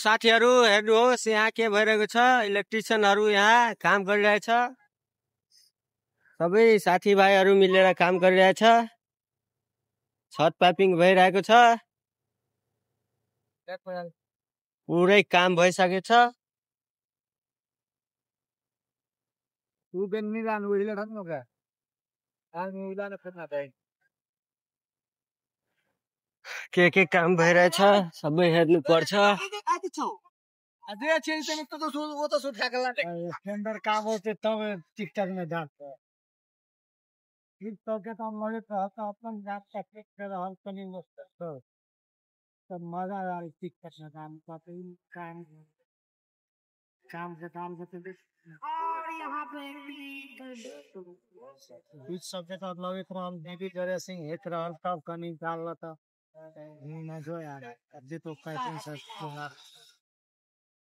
साथीहरू हेर्नुहोस् यहाँ के भइरहेको छ। इलेक्ट्रिसियनहरू यहाँ काम गरिरहेछ। सबै साथीभाइहरू मिलेर काम गरिरहेछ। छत पाइपिङ भइरहेको छ। पुरै काम भइसकेको छ। के काम भइरहेछ सबै हेर्नु पर्छ। काम होते तब टिकटॉक में डालते हैं। टिकटॉक काम लगे तो अपन जात का क्लिक कर रहल तनी मस्त तब मजा आ रही टिकटॉक में काम करते काम के काम करते और यहाँ पे कुछ सबके तो लगे तो हम देवी जरे सिंह हित रहल तब कनी डाल था नहीं जो यार अब तो कहते हैं